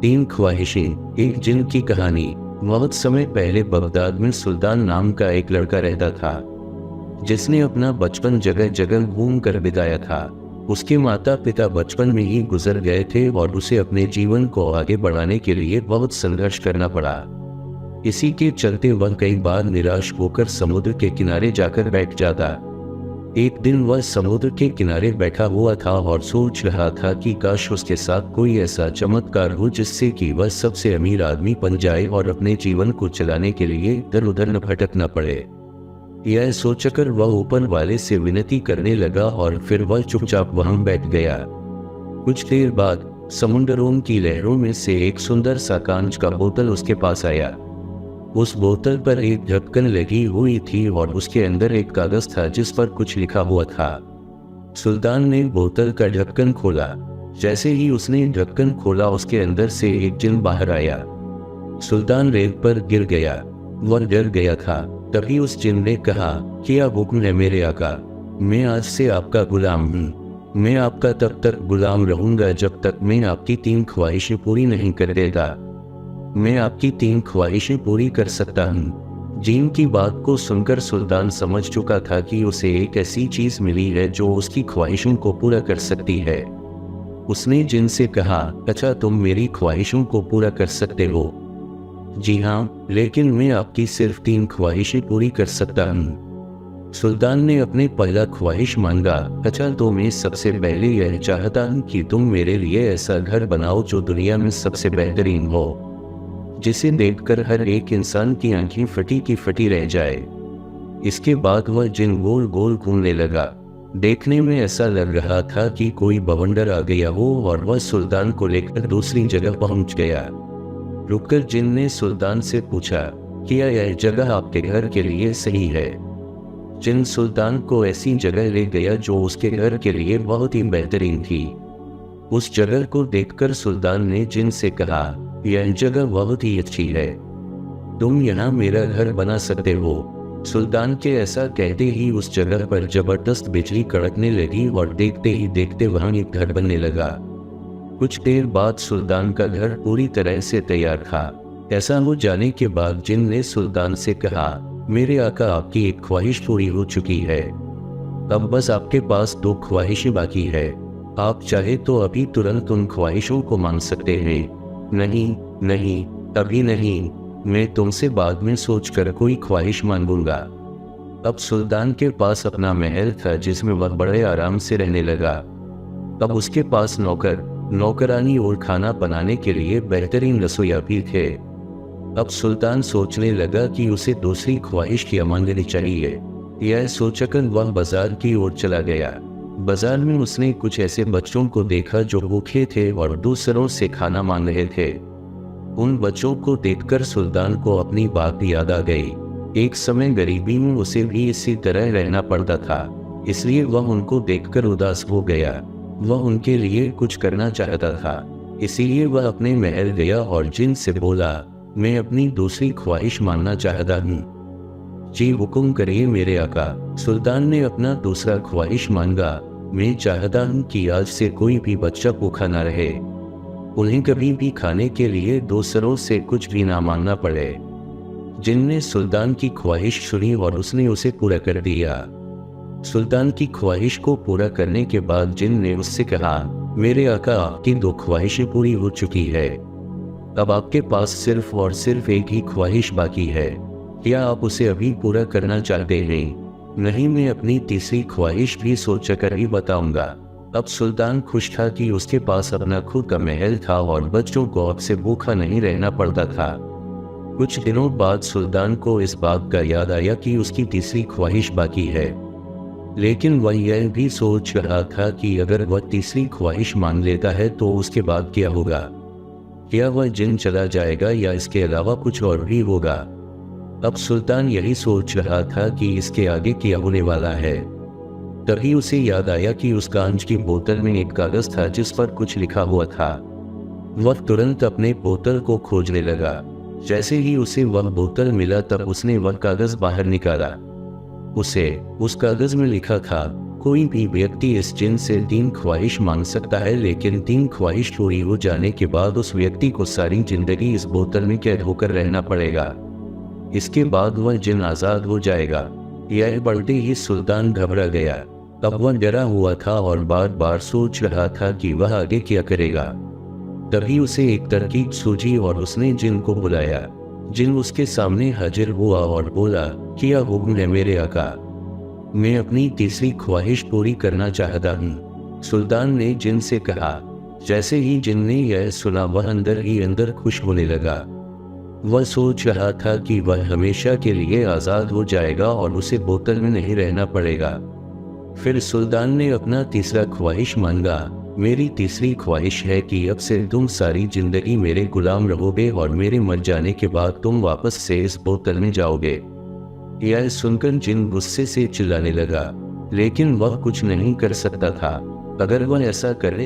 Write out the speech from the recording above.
तीन ख्वाहिशें। एक जिन की कहानी। बहुत समय पहले बगदाद में सुल्तान नाम का एक लड़का रहता था, जिसने अपना बचपन जगह जगह घूम कर बिताया था। उसके माता पिता बचपन में ही गुजर गए थे और उसे अपने जीवन को आगे बढ़ाने के लिए बहुत संघर्ष करना पड़ा। इसी के चलते वह कई बार निराश होकर समुद्र के किनारे जाकर बैठ जाता। एक दिन वह समुद्र के किनारे बैठा हुआ था और सोच रहा था कि काश उसके साथ कोई ऐसा चमत्कार हो जिससे कि वह सबसे अमीर आदमी बन जाए और अपने जीवन को चलाने के लिए इधर उधर न भटकना पड़े। यह सोचकर वह ऊपर वाले से विनती करने लगा और फिर वह चुपचाप वहां बैठ गया। कुछ देर बाद समुद्रों की लहरों में से एक सुंदर सा कांच का बोतल उसके पास आया। उस बोतल पर एक ढक्कन लगी हुई थी और उसके अंदर एक कागज था जिस पर कुछ लिखा हुआ था। सुल्तान ने बोतल का ढक्कन खोला। जैसे ही उसने ढक्कन खोला उसके अंदर से एक जिन बाहर आया। सुल्तान रेत पर गिर गया। वह डर गया था। तभी उस जिन ने कहा, क्या हुक्म है मेरे आका? मैं आज से आपका गुलाम हूँ। मैं आपका तब तक गुलाम रहूंगा जब तक मैं आपकी तीन ख्वाहिशें पूरी नहीं कर देगा। मैं आपकी तीन ख्वाहिशें पूरी कर सकता हूँ। जिन की बात को सुनकर सुल्तान समझ चुका था कि उसे एक ऐसी चीज मिली है जो उसकी ख्वाहिशों को पूरा कर सकती है। उसने जिन से कहा, अच्छा तुम मेरी ख्वाहिशों को पूरा कर सकते हो? जी हाँ, लेकिन मैं आपकी सिर्फ तीन ख्वाहिशें पूरी कर सकता हूँ। सुल्तान ने अपने पहला ख्वाहिश मांगा, अच्छा तो मैं सबसे पहले यह चाहता हूँ कि तुम मेरे लिए ऐसा घर बनाओ जो दुनिया में सबसे बेहतरीन हो, जिसे देखकर हर एक इंसान की आंखें फटी की फटी रह जाए। इसके बाद वह जिन गोल गोल घूमने लगा। देखने में ऐसा लग रहा था कि कोई बवंडर आ गया हो और वह सुल्तान को लेकर दूसरी जगह पहुंच गया। रुककर जिन ने सुल्तान से पूछा, क्या यह जगह आपके घर के लिए सही है? जिन सुल्तान को ऐसी जगह ले गया जो उसके घर के लिए बहुत ही बेहतरीन थी। उस जगह को देखकर सुल्तान ने जिन से कहा, यह जगह बहुत ही अच्छी है, तुम यहाँ मेरा घर बना सकते हो। सुल्तान के ऐसा कहते ही उस जगह पर जबरदस्त बिजली कड़कने लगी और देखते ही देखते वहां एक घर बनने लगा। कुछ देर बाद सुल्तान का घर पूरी तरह से तैयार था। ऐसा हो जाने के बाद जिन ने सुल्तान से कहा, मेरे आका आपकी एक ख्वाहिश पूरी हो चुकी है, अब बस आपके पास दो ख्वाहिशें बाकी है। आप चाहे तो अभी तुरंत उन ख्वाहिशों को मांग सकते हैं। नहीं नहीं, अभी नहीं, मैं तुमसे बाद में सोचकर कोई ख्वाहिश मांगूंगा। अब सुल्तान के पास अपना महल था जिसमें वह बड़े आराम से रहने लगा। अब उसके पास नौकर, नौकरानी और खाना बनाने के लिए बेहतरीन रसोइया भी थे। अब सुल्तान सोचने लगा कि उसे दूसरी ख्वाहिश क्या मांगनी चाहिए। यह सोचकर वह बाजार की ओर चला गया। बाजार में उसने कुछ ऐसे बच्चों को देखा जो भूखे थे और दूसरों से खाना मांग रहे थे। उन बच्चों को देखकर सुल्तान को अपनी बात याद आ गई। एक समय गरीबी में उसे भी इसी तरह रहना पड़ता था, इसलिए वह उनको देखकर उदास हो गया। वह उनके लिए कुछ करना चाहता था, इसीलिए वह अपने महल गया और जिन से बोला, मैं अपनी दूसरी ख्वाहिश मांगना चाहता हूँ। जी हुक्म करिए मेरे आका। सुल्तान ने अपना दूसरा ख्वाहिश मांगा, मैं चाहता हूँ कि आज से कोई भी बच्चा भूखा न रहे, उन्हें कभी भी खाने के लिए दूसरों से कुछ भी ना मांगना पड़े। जिन ने सुल्तान की ख्वाहिश सुनी और उसने उसे पूरा कर दिया। सुल्तान की ख्वाहिश को पूरा करने के बाद जिन ने उससे कहा, मेरे आका आपकी दो ख्वाहिशें पूरी हो चुकी है, अब आपके पास सिर्फ और सिर्फ एक ही ख्वाहिश बाकी है, क्या आप उसे अभी पूरा करना चाहते हैं? नहीं, मैं अपनी तीसरी ख्वाहिश भी सोचकर ही बताऊंगा। अब सुल्तान खुश था कि उसके पास अपना खुद का महल था और बच्चों को अब से भूखा नहीं रहना पड़ता था। कुछ दिनों बाद सुल्तान को इस बात का याद आया कि उसकी तीसरी ख्वाहिश बाकी है, लेकिन वह यह भी सोच रहा था कि अगर वह तीसरी ख्वाहिश मांग लेता है तो उसके बाद क्या होगा? क्या वह जिन चला जाएगा या इसके अलावा कुछ और भी होगा? अब सुल्तान यही सोच रहा था कि इसके आगे क्या होने वाला है। तभी उसे याद आया कि उस कांच की बोतल में एक कागज था जिस पर कुछ लिखा हुआ था। वह तुरंत अपने बोतल को खोजने लगा। जैसे ही उसे वह बोतल मिला तब उसने वह कागज बाहर निकाला। उसे उस कागज में लिखा था, कोई भी व्यक्ति इस जिन से 3 ख्वाहिश मांग सकता है, लेकिन 3 ख्वाहिश पूरी हो जाने के बाद उस व्यक्ति को सारी जिंदगी इस बोतल में कैद होकर रहना पड़ेगा। इसके बाद वह जिन आज़ाद हो जाएगा। यह बढ़ते ही सुल्तान घबरा गया। अब वह डरा हुआ था और बार बार सोच रहा था कि वह आगे क्या करेगा। तभी उसे एक तरकीब सूझी और उसने जिन को बुलाया। जिन उसके सामने हाजिर हुआ और बोला, क्या हुक्म है मेरे आका? मैं अपनी तीसरी ख्वाहिश पूरी करना चाहता हूँ। सुल्तान ने जिन से कहा। जैसे ही जिन ने यह सुना वह अंदर ही अंदर खुश होने लगा। वह सोच रहा था कि वह हमेशा के लिए आज़ाद हो जाएगा और उसे बोतल में नहीं रहना पड़ेगा। फिर सुल्तान ने अपना तीसरा ख्वाहिश मांगा। मेरी तीसरी ख्वाहिश है कि अब से तुम सारी जिंदगी मेरे गुलाम रहोगे और मेरे मर जाने के बाद तुम वापस से इस बोतल में जाओगे। यह सुनकर जिन गुस्से से चिल्लाने लगा, लेकिन वह कुछ नहीं कर सकता था। अगर वह ऐसा करे